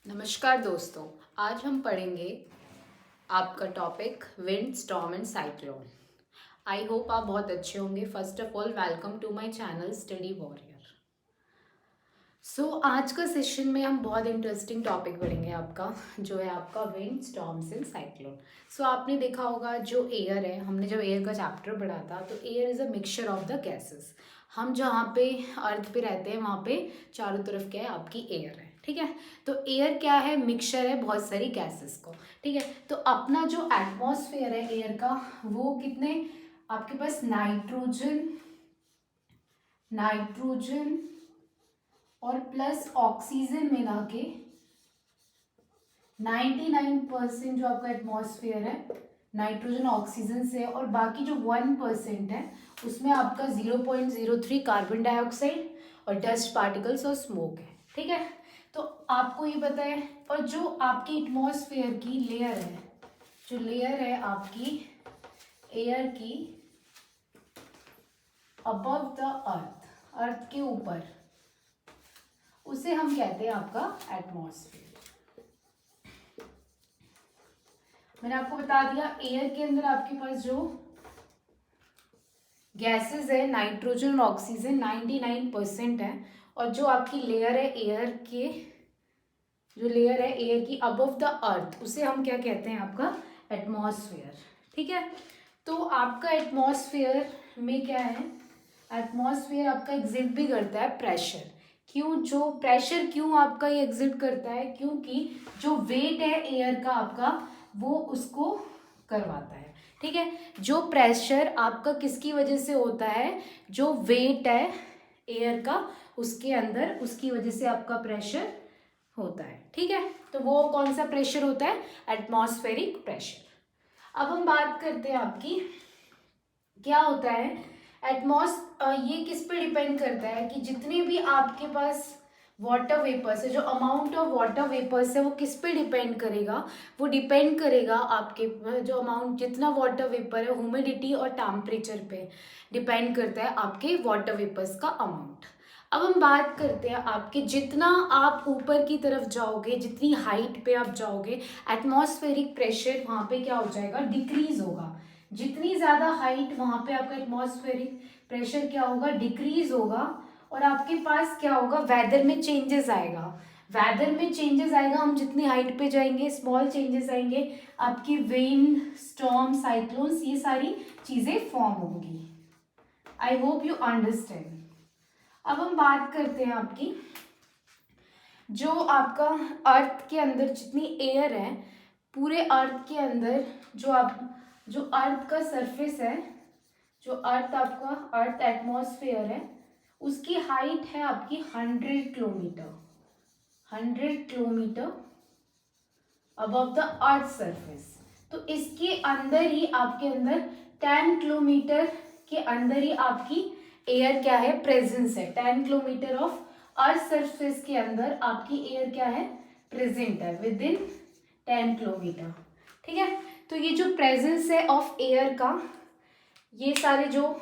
नमस्कार दोस्तों। आज हम पढ़ेंगे आपका topic wind storm and cyclone. I hope आप बहुत अच्छे होंगे। First of all welcome to my channel study warrior. आज का सेशन में हम बहुत इंटरेस्टिंग टॉपिक पढ़ेंगे आपका, जो है आपका विंड स्टॉर्म्स एंड साइक्लोन। आपने देखा होगा जो एयर है, हमने जब एयर का चैप्टर पढ़ा था तो air is a mixture of the gases. हम जहाँ पे अर्थ पे रहते हैं वहाँ पे चारों तरफ क्या है, आपकी एयर है। ठीक है, तो एयर क्या है, मिक्सचर है बहुत सारी गैसेस को। ठीक है, तो अपना जो एटमॉस्फेयर है एयर का, वो कितने आपके पास नाइट्रोजन नाइट्रोजन और प्लस ऑक्सीजन मिला के 99% जो आपका एटमॉस्फेयर है नाइट्रोजन ऑक्सीजन से, और बाकी जो 1% है उसमें आपका 0.03 कार्बन डाइऑक्साइड और डस्ट पार्टिकल्स और स्मोक है। ठीक है, तो आपको ये पता है। और जो आपकी एटमॉस्फेयर की लेयर है, जो लेयर है आपकी एयर की अबव द अर्थ, अर्थ के ऊपर, उसे हम कहते हैं आपका एटमॉस्फेयर। मैंने आपको बता दिया एयर के अंदर आपके पास जो गैसेस है नाइट्रोजन और ऑक्सीजन 99% है, और जो आपकी लेयर है एयर के, जो लेयर है एयर की अबव द अर्थ, उसे हम क्या कहते हैं, आपका एटमॉस्फेयर। ठीक है, तो आपका एटमॉस्फेयर में क्या है, एटमॉस्फेयर आपका एग्जिट भी करता है प्रेशर। जो प्रेशर क्यों आपका ये एग्जिट करता है, क्योंकि जो वेट है एयर का आपका, वो उसको करवाता है। ठीक है, जो प्रेशर आपका किसकी वजह से होता है, जो वेट है एयर का उसके अंदर, उसकी वजह से आपका प्रेशर होता है। ठीक है, तो वो कौन सा प्रेशर होता है, एटमॉस्फेरिक प्रेशर। अब हम बात करते हैं आपकी क्या होता है ये किस पे डिपेंड करता है कि जितने भी आपके पास वाटर वेपर्स है, जो अमाउंट ऑफ वाटर वेपर्स है वो किस पे डिपेंड करेगा, वो डिपेंड करेगा आपके जो अमाउंट, जितना वाटर वेपर है, ह्यूमिडिटी और टेम्परेचर पे डिपेंड करता है आपके वाटर वेपर्स का अमाउंट। अब हम बात करते हैं आपके, जितना आप ऊपर की तरफ जाओगे, जितनी हाइट पे आप जाओगे, एटमॉस्फेरिक प्रेशर वहाँ पे क्या हो जाएगा, डिक्रीज होगा। जितनी ज़्यादा हाइट, वहाँ पे आपका एटमॉस्फेरिक प्रेशर क्या होगा, डिक्रीज होगा। और आपके पास क्या होगा, वेदर में चेंजेस आएगा। वेदर में चेंजेस आएगा, हम जितनी हाइट पे जाएंगे स्मॉल चेंजेस आएंगे, आपकी विंड स्टॉर्म साइक्लोन्स, ये सारी चीज़ें फॉर्म होंगी। I hope you understand. अब हम बात करते हैं आपकी, जो आपका अर्थ के अंदर जितनी एयर है, पूरे अर्थ के अंदर जो अर्थ का सरफेस है, जो अर्थ आपका अर्थ एटमॉस्फेयर है, उसकी हाइट है आपकी 100 kilometre, 100 kilometre above the earth surface. तो इसके अंदर ही आपके अंदर 10 किलोमीटर के अंदर ही आपकी एयर क्या है, प्रेजेंस है। 10 किलोमीटर ऑफ अर्थ सरफेस के अंदर आपकी एयर क्या है, प्रेजेंट है विद इन 10 किलोमीटर। ठीक है, तो ये जो प्रेजेंस है ऑफ एयर का, ये सारे जो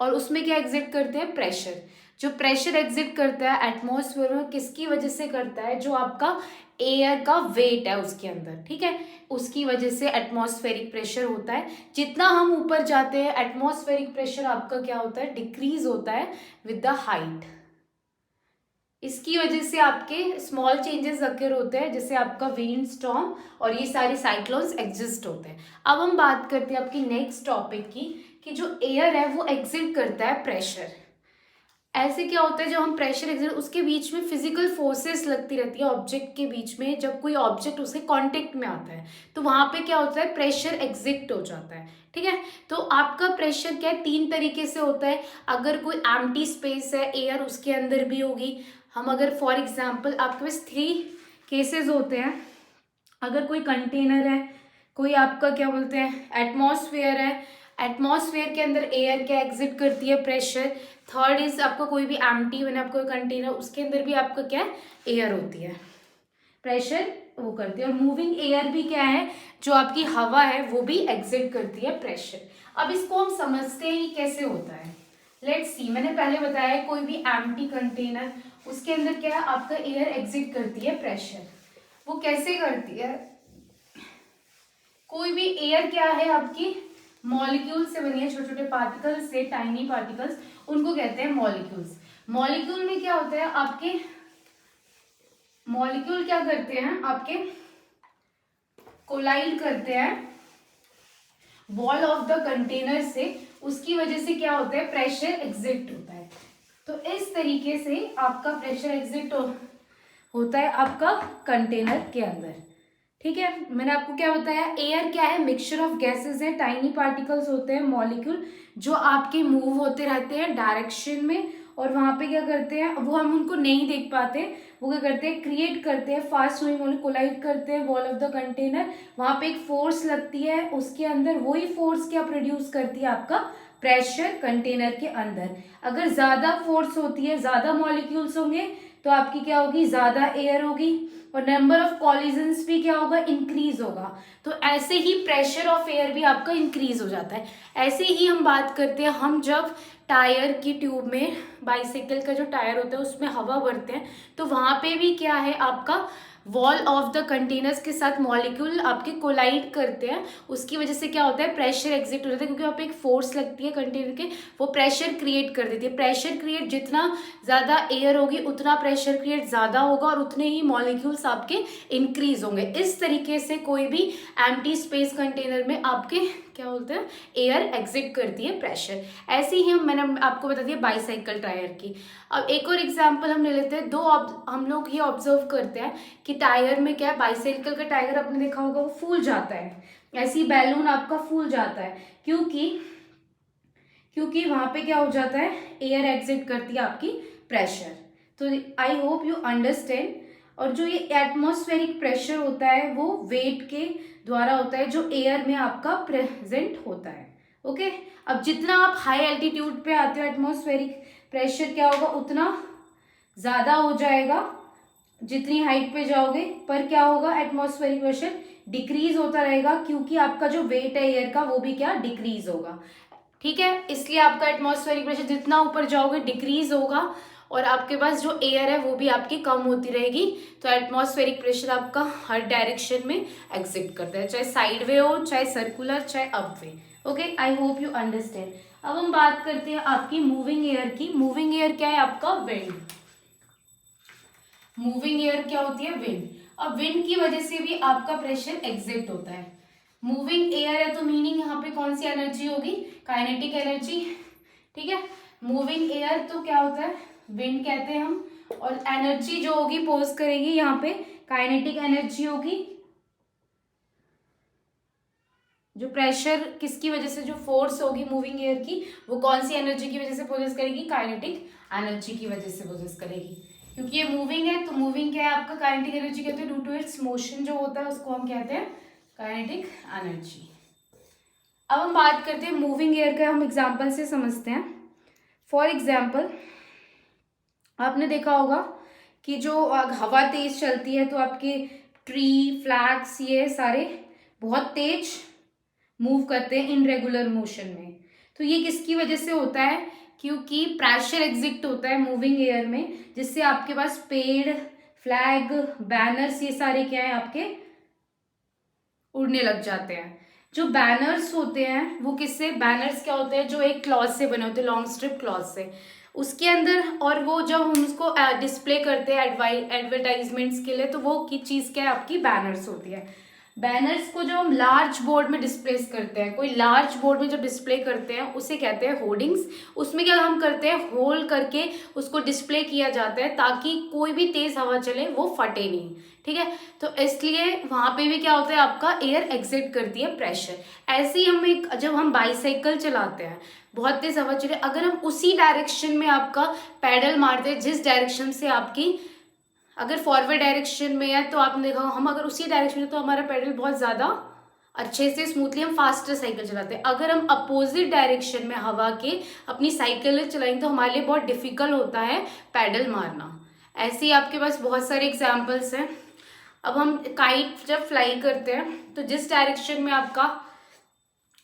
और उसमें क्या एग्जिट करते हैं, प्रेशर। जो प्रेशर एग्जिट करता है एटमॉस्फेयर में, किसकी वजह से करता है, जो आपका एयर का वेट है उसके अंदर। ठीक है, उसकी वजह से एटमॉस्फेरिक प्रेशर होता है। जितना हम ऊपर जाते हैं एटमॉस्फेरिक प्रेशर आपका क्या होता है, डिक्रीज होता है विद द हाइट। इसकी वजह से आपके स्मॉल चेंजेस अकर होते हैं, जैसे आपका विंड स्टॉर्म और ये सारे साइक्लोन्स एग्जिस्ट होते हैं। अब हम बात करते हैं आपकी नेक्स्ट टॉपिक की, कि जो एयर है वो एग्जिट करता है प्रेशर। ऐसे क्या होता है, जब हम प्रेशर एग्जिट, उसके बीच में फिजिकल फोर्सेस लगती रहती है ऑब्जेक्ट के बीच में। जब कोई ऑब्जेक्ट उसके कांटेक्ट में आता है तो वहां पे क्या होता है, प्रेशर एग्जिट हो जाता है। ठीक है, तो आपका प्रेशर क्या है, 3 तरीके से होता है। अगर कोई एम्प्टी स्पेस है, एयर उसके अंदर भी होगी। हम अगर फॉर एग्जाम्पल आपके पास 3 केसेस होते हैं। अगर कोई कंटेनर है, कोई आपका क्या बोलते हैं एटमॉस्फेयर है, एटमॉस्फेयर के अंदर एयर क्या एग्जिट करती है, प्रेशर। थर्ड इज आपका कोई भी एम्प्टी, मैंने आपको कंटेनर, उसके अंदर भी आपका क्या एयर होती है, प्रेशर वो करती है। और मूविंग एयर भी क्या है, जो आपकी हवा है वो भी एग्जिट करती है प्रेशर। अब इसको हम समझते हैं कैसे होता है। लेट्स सी, मैंने पहले बताया कोई भी एम्प्टी कंटेनर उसके अंदर क्या है आपका एयर एग्जिट करती है प्रेशर। वो कैसे करती है, कोई भी एयर क्या है आपकी मॉलिक्यूल से बनी है, छोटे छोटे पार्टिकल्स से, टाइनी पार्टिकल्स, उनको कहते हैं मॉलिक्यूल्स। मॉलिक्यूल में क्या होता है आपके, मॉलिक्यूल क्या करते हैं आपके, कोलाइड करते हैं वॉल ऑफ द कंटेनर से, उसकी वजह से क्या होता है प्रेशर एग्जिट होता है। तो इस तरीके से आपका प्रेशर एग्जिट होता है आपका कंटेनर के अंदर। ठीक है, मैंने आपको क्या बताया, एयर क्या है, मिक्सचर ऑफ गैसेस है, टाइनी पार्टिकल्स होते हैं मॉलिक्यूल, जो आपके मूव होते रहते हैं डायरेक्शन में, और वहां पे क्या करते हैं, वो हम उनको नहीं देख पाते, वो क्या करते हैं क्रिएट करते हैं, फास्ट मूविंग मॉलिक्यूल कोलाइड करते हैं वॉल ऑफ द कंटेनर, वहां पे एक फोर्स लगती है, उसके अंदर वही फोर्स क्या प्रोड्यूस करती है आपका प्रेशर कंटेनर के अंदर। अगर ज्यादा फोर्स होती है, ज्यादा मॉलिक्यूल्स होंगे, तो आपकी क्या होगी, ज्यादा एयर होगी, और नंबर ऑफ कॉलिजन्स भी क्या होगा, इंक्रीज होगा। तो ऐसे ही प्रेशर ऑफ एयर भी आपका इंक्रीज हो जाता है। ऐसे ही हम बात करते हैं, हम जब टायर की ट्यूब में, बाइसाइकिल का जो टायर होता है उसमें हवा भरते हैं, तो वहां पे भी क्या है आपका वॉल ऑफ द कंटेनर्स के साथ मॉलिक्यूल आपके कोलाइड करते हैं, उसकी वजह से क्या होता है प्रेशर एग्जिट हो जाता है, क्योंकि वहाँ पे एक फोर्स लगती है कंटेनर के, वो प्रेशर क्रिएट कर देती है। प्रेशर क्रिएट, जितना ज़्यादा एयर होगी उतना प्रेशर क्रिएट ज़्यादा होगा, और उतने ही मॉलिक्यूल्स आपके इंक्रीज होंगे। इस तरीके से कोई भी एम्प्टी स्पेस कंटेनर में आपके क्या बोलते हैं एयर एग्जिट करती है प्रेशर। ऐसे ही मैंने आपको बता दिया बाईसाइकिल टायर की। अब एक और एग्जांपल हम ले लेते हैं, हम लोग ये ऑब्जर्व करते हैं कि टायर में क्या है, बाईसाइकिल का टायर आपने देखा होगा वो फूल जाता है, ऐसी बैलून आपका फूल जाता है, क्योंकि वहां पे क्या हो जाता है, एयर एग्जिट करती है आपकी प्रेशर। तो आई होप यू अंडरस्टैंड। और जो ये एटमॉस्फेरिक प्रेशर होता है वो वेट के द्वारा होता है, जो एयर में आपका प्रेजेंट होता है। ओके, अब जितना आप हाई एल्टीट्यूड पे आते हो, एटमॉस्फेरिक प्रेशर क्या होगा उतना ज्यादा हो जाएगा, जितनी हाइट पे जाओगे, पर क्या होगा एटमॉस्फेरिक प्रेशर डिक्रीज होता रहेगा, क्योंकि आपका जो वेट है एयर का वो भी क्या डिक्रीज होगा। ठीक है, इसलिए आपका एटमॉस्फेरिक प्रेशर जितना ऊपर जाओगे डिक्रीज होगा, और आपके पास जो एयर है वो भी आपकी कम होती रहेगी। तो एटमॉस्फेरिक प्रेशर आपका हर डायरेक्शन में एग्जिट करता है, चाहे साइड वे हो, चाहे सर्कुलर, चाहे up way. Okay, I hope you understand. अब हम बात करते हैं आपकी मूविंग एयर की। मूविंग एयर क्या है आपका, विंड। मूविंग एयर क्या होती है, विंड। अब विंड की वजह से भी आपका प्रेशर एग्जिट होता है। मूविंग एयर है तो मीनिंग यहाँ पे कौन सी एनर्जी होगी, काइनेटिक एनर्जी। ठीक है, मूविंग एयर तो क्या होता है, विंड कहते हैं हम, और एनर्जी जो होगी पोज करेगी यहाँ पे काइनेटिक एनर्जी होगी। जो प्रेशर किसकी वजह से, जो फोर्स होगी मूविंग एयर की, वो कौन सी एनर्जी की वजह से पोजेस करेगी, काइनेटिक एनर्जी की वजह से पोजेस करेगी। क्योंकि ये मूविंग है तो मूविंग क्या है आपका, काइनेटिक एनर्जी कहते हैं, ड्यू टू इट्स मोशन जो होता है उसको हम कहते हैं काइनेटिक एनर्जी। अब हम बात करते हैं मूविंग एयर का, हम एग्जांपल से समझते हैं। फॉर एग्जांपल आपने देखा होगा कि जो हवा तेज चलती है तो आपके ट्री, फ्लैग्स, ये सारे बहुत तेज मूव करते हैं इन रेगुलर मोशन में। तो ये किसकी वजह से होता है, क्योंकि प्रेशर एग्जिट होता है मूविंग एयर में, जिससे आपके पास पेड़, फ्लैग, बैनर्स, ये सारे क्या है आपके उड़ने लग जाते हैं। जो बैनर्स होते हैं वो किससे, बैनर्स क्या होते हैं, जो एक क्लॉथ से बने होते हैं, लॉन्ग स्ट्रिप क्लॉथ से, उसके अंदर, और वो जब हम उसको डिस्प्ले करते हैं एडवर्टाइजमेंट्स के लिए, तो वो की चीज़ क्या है आपकी बैनर्स होती है। बैनर्स को जब हम लार्ज बोर्ड में डिस्प्लेस करते हैं, कोई लार्ज बोर्ड में जब डिस्प्ले करते हैं उसे कहते हैं होर्डिंग्स। उसमें क्या हम करते हैं, होल करके उसको डिस्प्ले किया जाता है ताकि कोई भी तेज हवा चले वो फटे नहीं। ठीक है, तो इसलिए वहां पे भी क्या होता है आपका एयर एग्जिट करती है प्रेशर। ऐसे ही जब हम बाईसाइकिल चलाते हैं, बहुत तेज हवा चले, अगर हम उसी डायरेक्शन में आपका पैडल मारते हैं, जिस डायरेक्शन से आपकी, अगर फॉरवर्ड डायरेक्शन में है तो आपने देखा हम अगर उसी डायरेक्शन में, तो हमारा पैडल बहुत ज़्यादा अच्छे से स्मूथली हम फास्टर साइकिल चलाते हैं। अगर हम अपोजिट डायरेक्शन में हवा के अपनी साइकिल चलाएंगे तो हमारे लिए बहुत डिफिकल्ट होता है पैडल मारना। ऐसे ही आपके पास बहुत सारे एग्जाम्पल्स हैं। अब हम काइट जब फ्लाई करते हैं तो जिस डायरेक्शन में आपका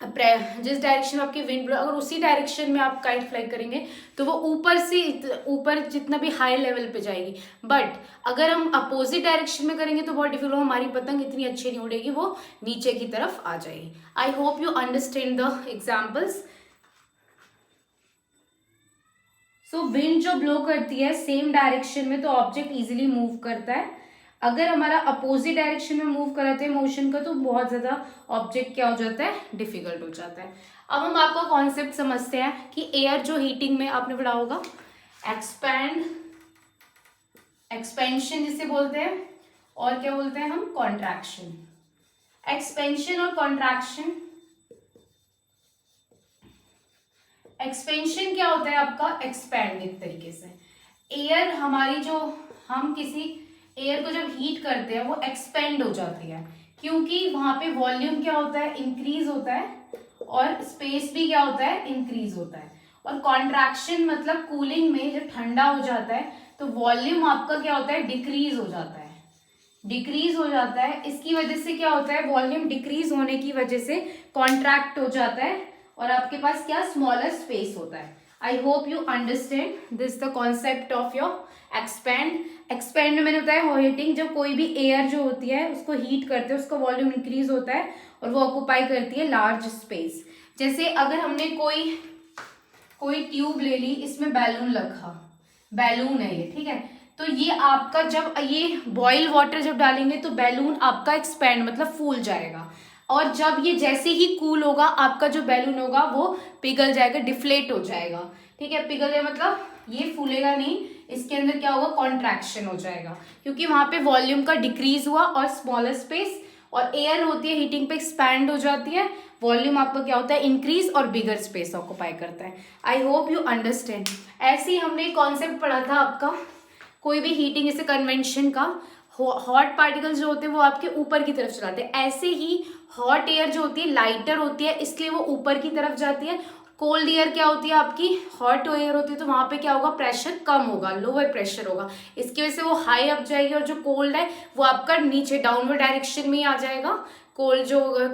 जिस डायरेक्शन में आपकी विंड ब्लो, अगर उसी डायरेक्शन में आप काइट फ्लाई करेंगे तो वो ऊपर से ऊपर जितना भी हाई लेवल पे जाएगी। बट अगर हम अपोजिट डायरेक्शन में करेंगे तो बहुत डिफिकल्ट, हमारी पतंग इतनी अच्छी नहीं उड़ेगी, वो नीचे की तरफ आ जाएगी। I hope you understand the examples. So wind जो ब्लो करती है सेम डायरेक्शन में तो ऑब्जेक्ट इजीली मूव करता है। अगर हमारा अपोजिट डायरेक्शन में मूव कराते हैं मोशन का तो बहुत ज्यादा ऑब्जेक्ट क्या हो जाता है, डिफिकल्ट हो जाता है। अब हम आपका कॉन्सेप्ट समझते हैं कि एयर जो हीटिंग में आपने पढ़ा होगा, एक्सपैंड, एक्सपेंशन जिसे बोलते हैं, और क्या बोलते हैं हम, कॉन्ट्रैक्शन। एक्सपेंशन और कॉन्ट्रैक्शन, एक्सपेंशन क्या होता है आपका, एक्सपैंड एक तरीके से। एयर हमारी जो, हम किसी एयर को जब हीट करते हैं वो एक्सपेंड हो जाती है, क्योंकि वहां पे वॉल्यूम क्या होता है, इंक्रीज होता है, और स्पेस भी क्या होता है, इंक्रीज होता है। और कॉन्ट्रैक्शन मतलब कूलिंग में जब ठंडा हो जाता है तो वॉल्यूम आपका क्या होता है, डिक्रीज हो जाता है, डिक्रीज हो जाता है। इसकी वजह से क्या होता है, वॉल्यूम डिक्रीज होने की वजह से कॉन्ट्रैक्ट हो जाता है और आपके पास क्या, स्मॉलर स्पेस होता है। I hope you understand this the concept of your expand. Expand में मैंने बताया हीटिंग, जब कोई भी एयर जो होती है उसको हीट करते हैं उसका वॉल्यूम इंक्रीज होता है और वो ऑक्यूपाई करती है लार्ज स्पेस। जैसे अगर हमने कोई ट्यूब ले ली, इसमें बैलून रखा, बैलून है ये, ठीक है, तो ये आपका जब ये बॉइल वाटर जब डालेंगे तो बैलून आपका एक्सपैंड मतलब फूल जाएगा, और जब ये जैसे ही कूल होगा आपका जो बैलून होगा वो पिघल जाएगा, डिफ्लेट हो जाएगा, ठीक है। पिघल जाए मतलब ये फूलेगा नहीं, इसके अंदर क्या होगा, कॉन्ट्रैक्शन हो जाएगा, क्योंकि वहां पे वॉल्यूम का डिक्रीज हुआ और स्मॉलर स्पेस, और एयर होती है हीटिंग पे एक्सपैंड हो जाती है, वॉल्यूम आपका क्या होता है, इंक्रीज, और बिगर स्पेस ऑक्यूपाई करता है। I hope you understand. ऐसे ही हमने कॉन्सेप्ट पढ़ा था आपका, कोई भी हीटिंग जैसे कन्वेंशन का, हॉट पार्टिकल्स जो होते हैं वो आपके ऊपर की तरफ चलाते हैं, ऐसे ही हॉट एयर जो होती है लाइटर होती है इसलिए वो ऊपर की तरफ जाती है। कोल्ड एयर क्या होती है आपकी, हॉट एयर होती है तो वहां पे क्या होगा, प्रेशर कम होगा, लोअर प्रेशर होगा, इसकी वजह से वो हाई अप जाएगी, और जो कोल्ड है वो आपका नीचे डाउनवर्ड डायरेक्शन में ही आ जाएगा। कोल्ड जो होगा,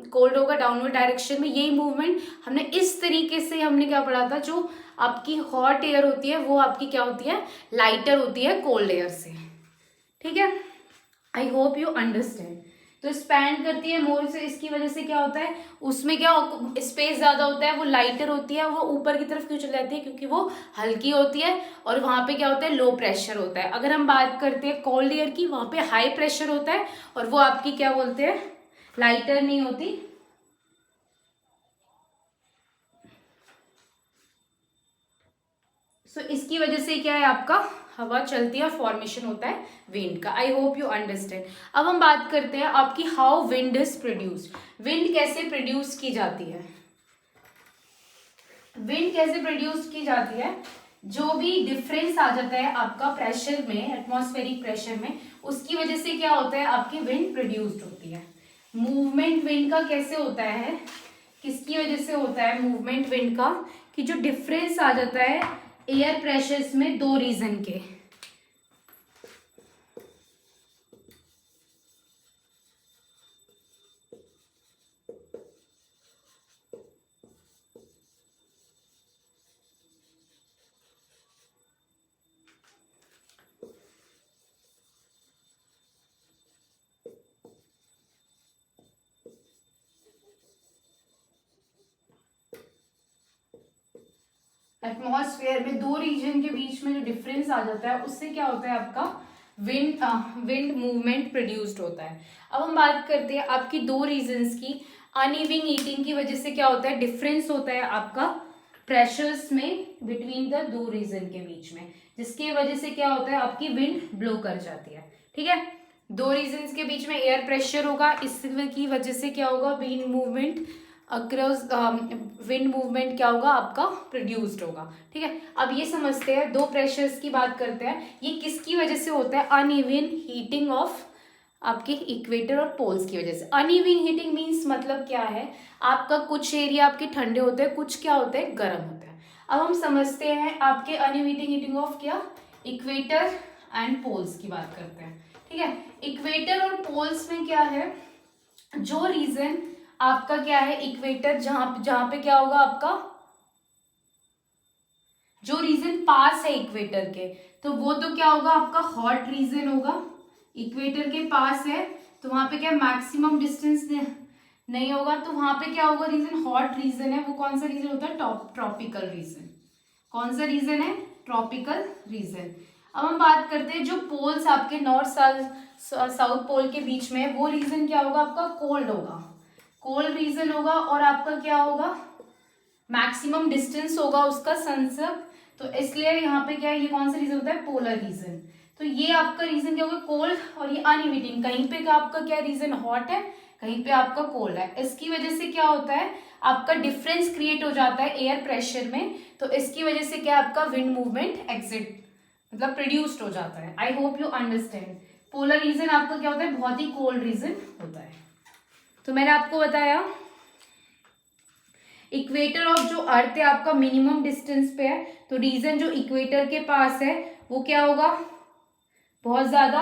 कोल्ड होगा डाउनवर्ड डायरेक्शन में। यही मूवमेंट हमने इस तरीके से हमने क्या पढ़ा था, जो आपकी हॉट एयर होती है वो आपकी क्या होती है, लाइटर होती है कोल्ड एयर से, ठीक है। I hope you understand. तो स्पैन करती है मोर से, इसकी वजह से क्या होता है, उसमें क्या स्पेस ज्यादा होता है, वो लाइटर होती है, वो ऊपर की तरफ क्यों चली जाती है, क्योंकि वो हल्की होती है और वहां पे क्या होता है, लो प्रेशर होता है। अगर हम बात करते हैं कोल्ड एयर की, वहां पे हाई प्रेशर होता है और वो आपकी क्या बोलते हैं, लाइटर नहीं होती। सो इसकी वजह से क्या है, आपका हवा चलती है और फॉर्मेशन होता है विंड का। I hope you understand. अब हम बात करते हैं आपकी how wind is produced. Wind कैसे प्रोड्यूस की जाती है, विंड कैसे प्रोड्यूस की जाती है, जो भी डिफरेंस आ जाता है आपका प्रेशर में, एटमॉस्फेरिक प्रेशर में, उसकी वजह से क्या होता है, आपकी विंड प्रोड्यूस्ड होती है। मूवमेंट विंड का कैसे होता है, किसकी वजह से होता है मूवमेंट विंड का, कि जो डिफरेंस आ जाता है एयर प्रेशर्स में दो रीजन के। एटमॉस्फेयर में दो रीजन के बीच में जो डिफरेंस आ जाता है उससे क्या होता है, आपका विंड मूवमेंट प्रोड्यूस्ड होता है। अब हम बात करते हैं आपकी दो रीजन्स की। अनइवन हीटिंग की वजह से क्या होता है, डिफरेंस होता है आपका प्रेशर्स में बिटवीन द दो रीजन के बीच में, जिसकी वजह से क्या होता है, आपकी विंड ब्लो कर जाती है, ठीक है। दो रीजन्स के बीच में एयर प्रेशर होगा, इसकी वजह से क्या होगा, wind movement across, wind movement क्या होगा आपका, प्रोड्यूस्ड होगा, ठीक है। अब ये समझते हैं, दो प्रेशर्स की बात करते हैं, ये किसकी वजह से होता है, अनइवन हीटिंग ऑफ आपके इक्वेटर और पोल्स की वजह से। अनइवन हीटिंग मींस मतलब क्या है, आपका कुछ एरिया आपके ठंडे होते हैं, कुछ क्या होते हैं, गर्म होते हैं। अब हम समझते हैं आपके अनइवन हीटिंग ऑफ क्या, इक्वेटर एंड पोल्स की बात करते हैं, ठीक है। इक्वेटर और पोल्स में क्या है, जो रीजन आपका क्या है इक्वेटर, जहां पे क्या होगा आपका जो रीजन पास है इक्वेटर के, तो वो तो क्या होगा आपका हॉट रीजन होगा। इक्वेटर के पास है तो वहां पे क्या मैक्सिमम डिस्टेंस नहीं होगा, तो वहां पे क्या होगा रीजन हॉट रीजन है। वो कौन सा रीजन होता है, ट्रॉपिकल रीजन। कौन सा रीजन है, ट्रॉपिकल रीजन। अब हम बात करते हैं जो पोल्स आपके नॉर्थ साउथ पोल के बीच में, वो रीजन क्या होगा आपका कोल्ड होगा, कोल्ड रीजन होगा। और आपका क्या होगा मैक्सिमम डिस्टेंस होगा उसका सन से, तो इसलिए यहाँ पे क्या है, ये कौन सा रीजन होता है, पोलर रीजन। तो ये आपका रीजन क्या होगा कोल्ड, और ये अनइविटिंग, कहीं पे का आपका क्या रीजन हॉट है, कहीं पे आपका कोल्ड है। इसकी वजह से क्या होता है आपका डिफरेंस क्रिएट हो जाता है एयर प्रेशर में, तो इसकी वजह से क्या आपका विंड मूवमेंट एग्जिट मतलब प्रोड्यूस्ड हो जाता है। I hope you understand. Polar region आपका क्या होता है, बहुत ही कोल्ड रीजन होता है। तो मैंने आपको बताया इक्वेटर ऑफ जो अर्थ है आपका मिनिमम डिस्टेंस पे है, तो रीजन जो इक्वेटर के पास है वो क्या होगा, बहुत ज्यादा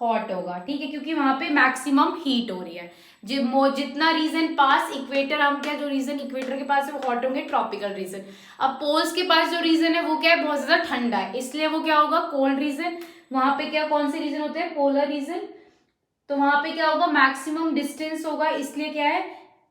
हॉट होगा, ठीक है, क्योंकि वहां पे मैक्सिमम हीट हो रही है। जितना रीजन पास इक्वेटर, हम क्या जो रीजन इक्वेटर के पास है वो हॉट होंगे, ट्रॉपिकल रीजन। अब पोल्स के पास जो रीजन है वो क्या है, बहुत ज्यादा ठंडा है, इसलिए वो क्या होगा कोल्ड रीजन। वहां पे क्या कौन से रीजन होते हैं, पोलर रीजन, तो वहां पे क्या होगा मैक्सिमम डिस्टेंस होगा, इसलिए क्या है,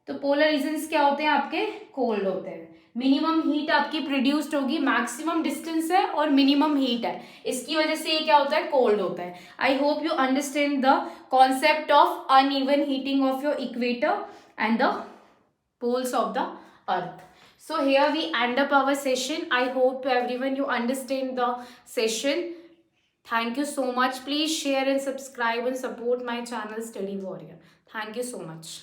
तो पोलर रीजन्स क्या होते हैं आपके कोल्ड होते हैं। मिनिमम हीट आपकी प्रोड्यूस्ड होगी, मैक्सिमम डिस्टेंस है और मिनिमम हीट है, इसकी वजह से ये क्या होता है कोल्ड होता है। I hope you understand the concept of uneven heating of your equator and the poles of the earth. So here we end up our session. I hope everyone you understand the session. Thank you so much. Please share and subscribe and support my channel Study Warrior. Thank you so much.